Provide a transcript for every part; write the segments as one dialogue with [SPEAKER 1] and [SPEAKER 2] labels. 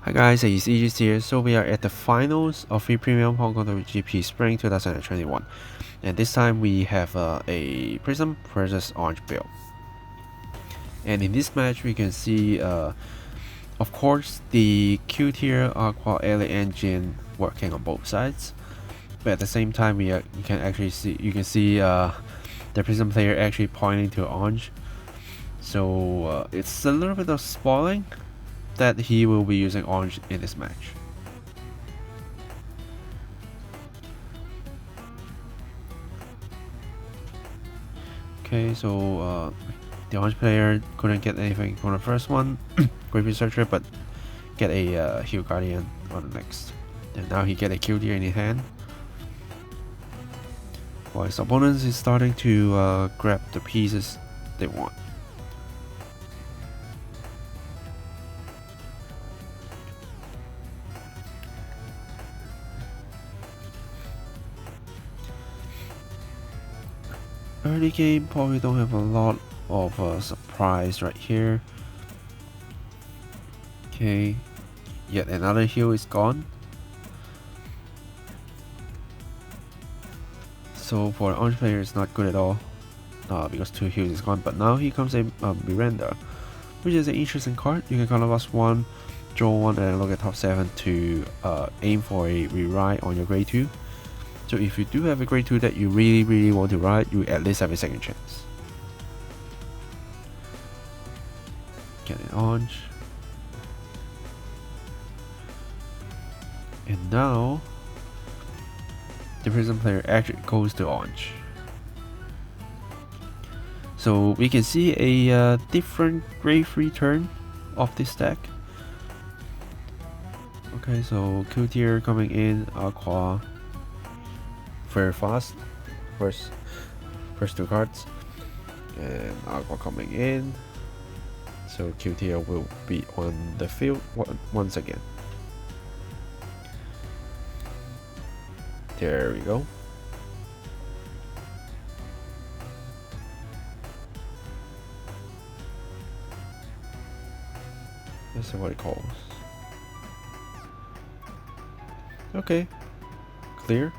[SPEAKER 1] Hi guys, it's Aegis here. So we are at the finals of V Premium HKWGP Spring 2021, and this time we have a Prism versus Ange build. And in this match, we can see, of course, the Q tier Aqua Elite engine working on both sides, but at the same time, you can see the Prism player actually pointing to Ange. So it's a little bit of spoiling that he will be using Ange in this match. Okay, so the Ange player couldn't get anything from the first one, Great Researcher, but get a Heal Guardian on the next. And now he get a Q tier in his hand, while his opponents is starting to grab the pieces they want. Early game probably don't have a lot of surprise right here. Okay, yet another heal is gone. So for the Ange player, it's not good at all because 2 heals is gone. But now here comes a Miranda, which is an interesting card. You can color loss 1, draw 1, and look at top 7 to aim for a rewrite on your grade 2. So if you do have a grade 2 that you really want to ride, you at least have a second chance. Get an Ange. And now the Prism player actually goes to Ange. So we can see a different grade 3 turn of this deck. Okay, so Q tier coming in, Aqua very fast, first 2 cards, and Aqua coming in, so Q tier will be on the field once again. There we go. Let's see what it calls. Okay, clear.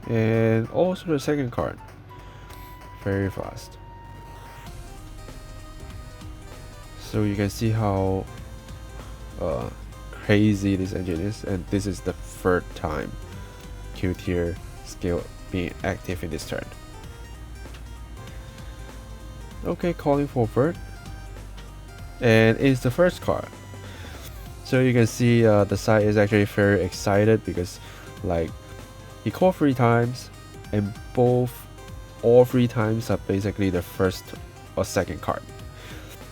[SPEAKER 1] And also the second card, very fast. So you can see how crazy this engine is, and this is the 3rd time Q tier skill being active in this turn. Okay, calling for third, and it's the first card. So you can see the side is actually very excited because like he called 3 times, and all 3 times are basically the first or second card.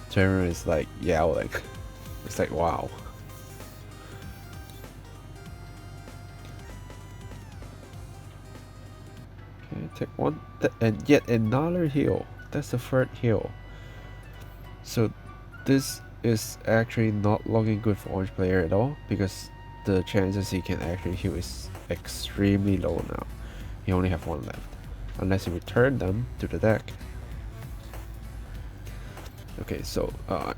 [SPEAKER 1] So everyone is like yelling. It's like wow. Okay, take 1 and yet another heal. That's the 3rd heal. So this is actually not looking good for Ange player at all, because the chances he can actually heal is extremely low now. He only have 1 left, unless he return them to the deck. Okay, so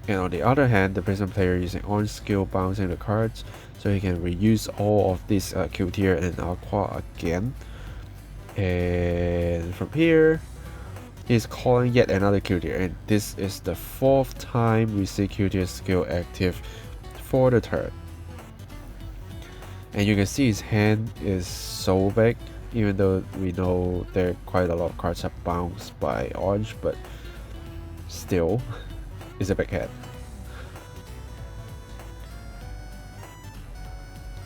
[SPEAKER 1] and on the other hand, the Prism player using Ange skill bouncing the cards, so he can reuse all of this Q tier and Aqua again. And from here, he's calling yet another Q tier, and this is the 4th time we see Q tier skill active for the turn. And you can see his hand is so big, even though we know there are quite a lot of cards that bounced by Ange, but still, it's a big hand.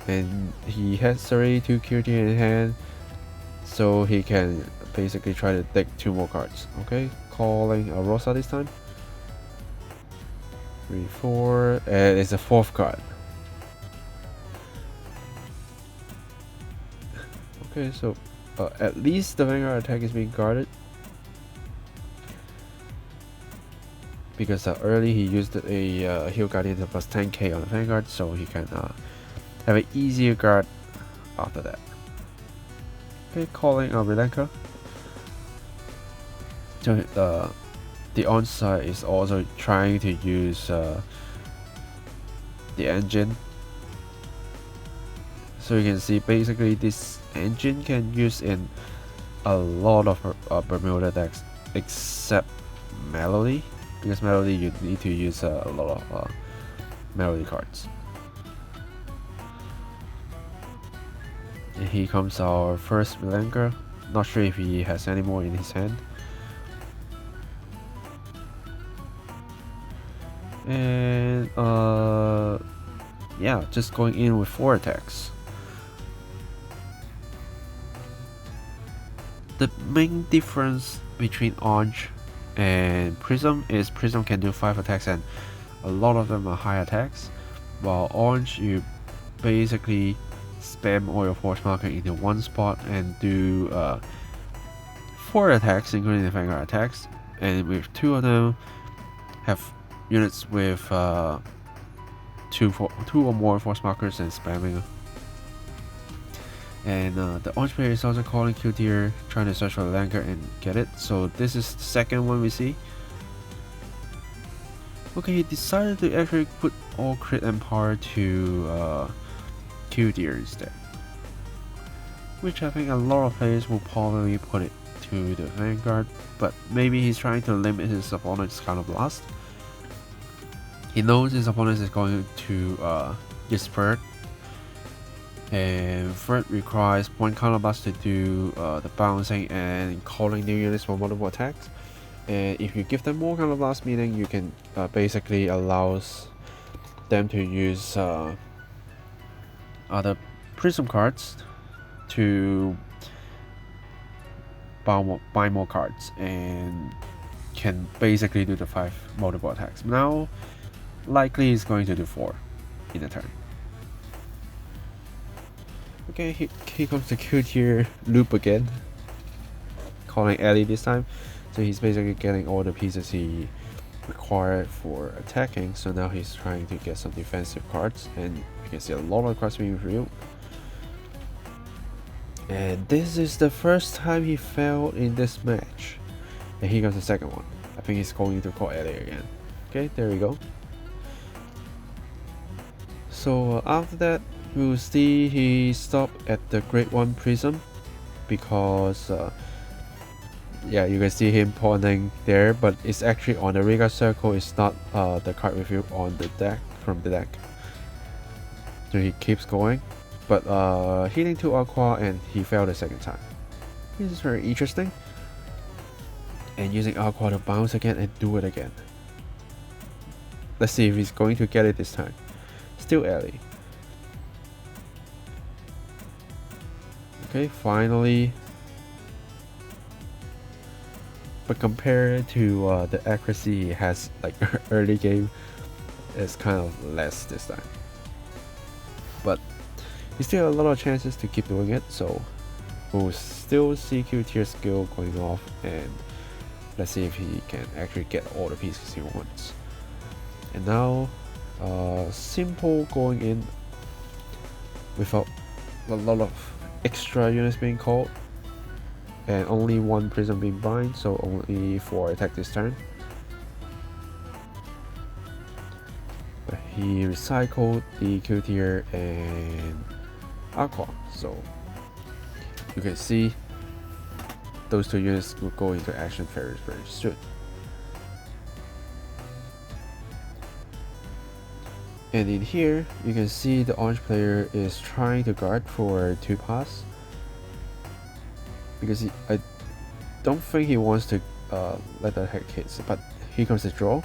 [SPEAKER 1] And he has already 2 Q tier in hand, so he can basically try to take 2 more cards. Okay, calling a Rosa this time. 3, 4, and it's a 4th card. Okay, so at least the Vanguard attack is being guarded, because early he used a Heal Guardian to plus 10k on the Vanguard, so he can have an easier guard after that. Okay, calling a Relenka. So the Ange is also trying to use the engine So you can see basically this engine can use in a lot of Bermuda decks except Melody, because Melody you need to use a lot of Melody cards. And here comes our first Vanguard. Not sure if he has any more in his hand. And yeah, just going in with 4 attacks. The main difference between Ange and Prism is Prism can do 5 attacks and a lot of them are high attacks, while Ange you basically spam all your force marker into one spot and do 4 attacks, including the Vanguard attacks, and with 2 of them have units with 2 or more force markers and spamming. And the Ange player is also calling Q tier, trying to search for the Vanguard and get it. So this is the second one we see. Okay, he decided to actually put all crit and power to Q tier instead, which I think a lot of players will probably put it to the Vanguard, but maybe he's trying to limit his opponent's counter blast. He knows his opponent is going to use Third, and Third requires 1 counter blast to do the bouncing and calling new units for multiple attacks. And if you give them more counter blast, meaning you can basically allows them to use other Prism cards to buy more cards and can basically do the 5 multiple attacks. Now likely he's going to do 4 in a turn. Okay, here comes the Q tier loop again, calling Ellie this time. So he's basically getting all the pieces he required for attacking, so now he's trying to get some defensive cards, and you can see a lot of cards being revealed. And this is the first time he failed in this match. And here comes the second one. I think he's going to call Ellie again. Okay, there we go. So after that, we'll see he stopped at the Grade 1 Prism, because yeah, you can see him pointing there, but it's actually on the Riga circle. It's not the card review on the deck from the deck. So he keeps going, but hitting to Aqua, and he failed the second time. This is very interesting. And using Aqua to bounce again and do it again. Let's see if he's going to get it this time. Still Ellie. Okay, finally. But compared to the accuracy he has like early game, it's kind of less this time. But he still has a lot of chances to keep doing it, so we'll still see Q tier skill going off, and let's see if he can actually get all the pieces he wants. And now simple going in without a lot of extra units being called, and only 1 Prism being bind, so only 4 attack this turn. But he recycled the Q tier and Aqua, so you can see those 2 units will go into action very soon. And in here, you can see the Ange player is trying to guard for 2 pass, because I don't think he wants to let that heck hit. But here comes the draw,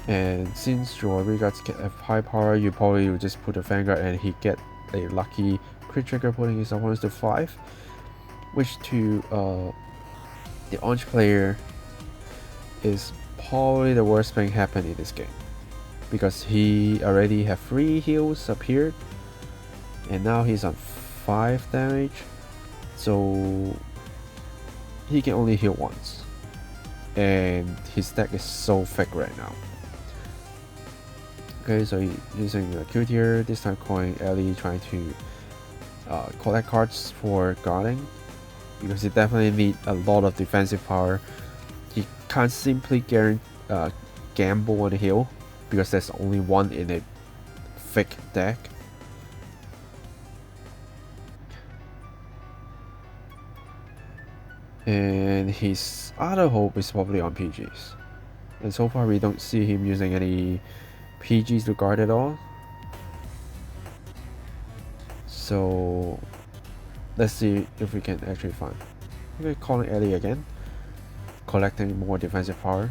[SPEAKER 1] and since your regards get have high power, you probably will just put a Vanguard and he get a lucky crit trigger, putting his opponents to 5, which to the Ange player is probably the worst thing happened in this game, because he already have 3 heals appeared, and now he's on 5 damage, so he can only heal once, and his deck is so thick right now. Okay, so he's using a Q tier, this time calling Ellie, trying to collect cards for guarding, because he definitely need a lot of defensive power. He can't simply gamble on the heal, because there's only 1 in a thick deck. And his other hope is probably on PGs. And so far we don't see him using any PGs to guard at all. So let's see if we can actually find. Okay, calling Ellie again, collecting more defensive power.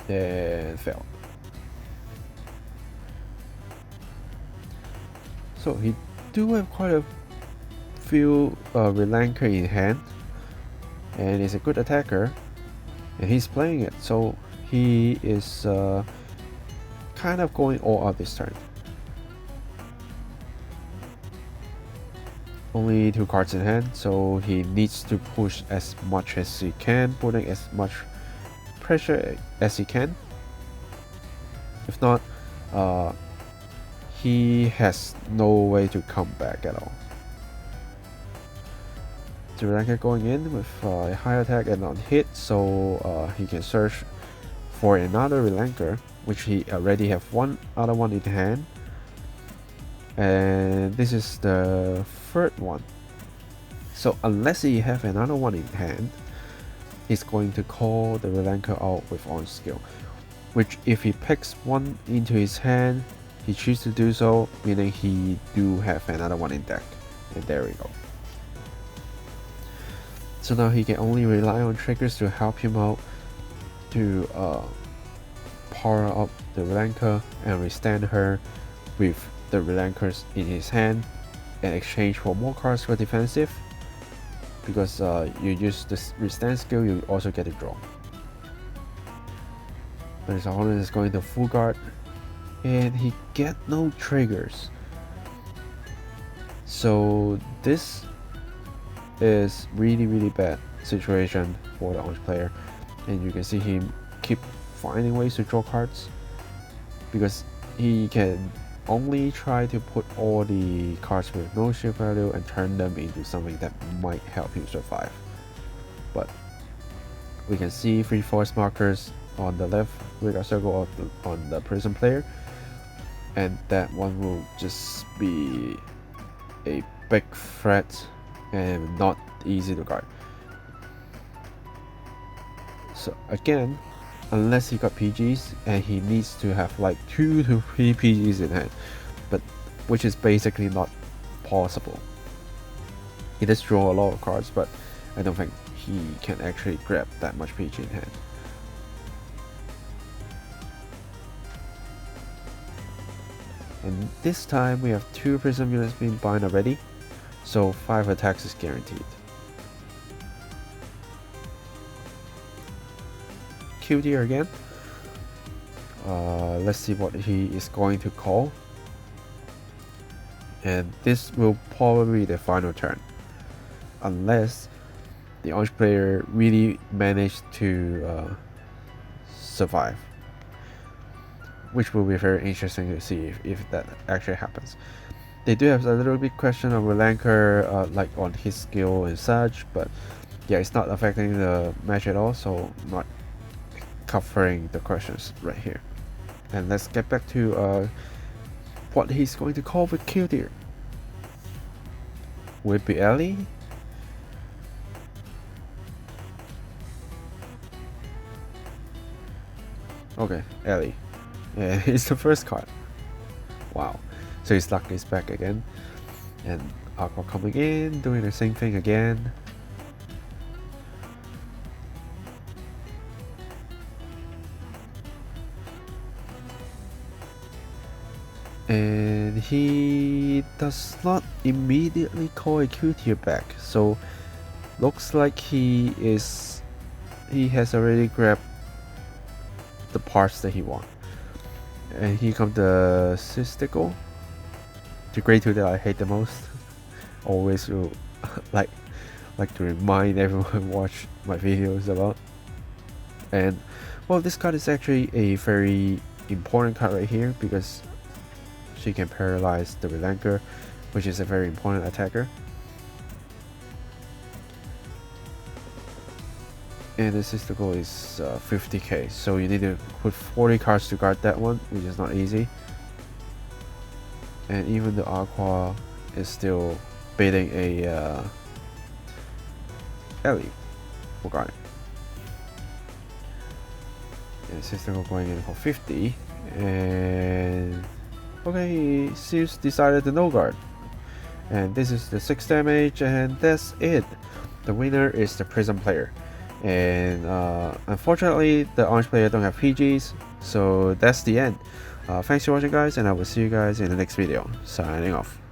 [SPEAKER 1] And failed. So he do have quite a few relancer in hand, and is a good attacker, and he's playing it, so he is kind of going all out this turn. Only 2 cards in hand, so he needs to push as much as he can, putting as much pressure as he can. If not, he has no way to come back at all. The relancer going in with a high attack and on hit, so he can search for another relancer, which he already have one other one in hand. And this is the 3rd one. So unless he have another one in hand, he's going to call the relancer out with on skill. Which if he picks one into his hand, he chooses to do so, meaning he do have another one in deck. And there we go. So now he can only rely on triggers to help him out to power up the relancer and withstand her with the relancers in his hand and exchange for more cards for defensive, because you use the withstand skill, you also get a draw. But his opponent is going to full guard and he get no triggers. So this is really bad situation for the Ange player, and you can see him keep finding ways to draw cards because he can only try to put all the cards with no shield value and turn them into something that might help him survive. But we can see 3 force markers on the left with a circle on the Prism player, and that one will just be a big threat and not easy to guard. So again, unless he got PGs, and he needs to have like 2 to 3 PGs in hand, but which is basically not possible. He does draw a lot of cards, but I don't think he can actually grab that much PG in hand. And this time we have 2 Prism units being bound already, so 5 attacks is guaranteed. Q tier again. Let's see what he is going to call. And this will probably be the final turn, unless the Ange player really managed to survive, which will be very interesting to see if that actually happens. They do have a little bit question on relancer, like on his skill and such, but yeah, it's not affecting the match at all, so not covering the questions right here. And let's get back to what he's going to call with Q tier. Will it be Ellie? Okay, Ellie. Yeah, it's the first card. Wow. So his luck is back again. And Aqua coming in, doing the same thing again. And he does not immediately call a Q tier back, so looks like he has already grabbed the parts that he wants. And here comes the Cystical, the grade 2 that I hate the most. Always will like to remind everyone watch my videos about. And well, this card is actually a very important card right here because she can paralyze the relancer, which is a very important attacker. And the Cystical is 50k, so you need to put 40 cards to guard that one, which is not easy. And even the Aqua is still baiting a Ellie. Forgot it. And system going in for 50, and okay, he seems decided to no guard. And this is the 6 damage, and that's it. The winner is the Prism player. And unfortunately, the Ange player don't have PGs, so that's the end. Thanks for watching, guys, and I will see you guys in the next video. Signing off.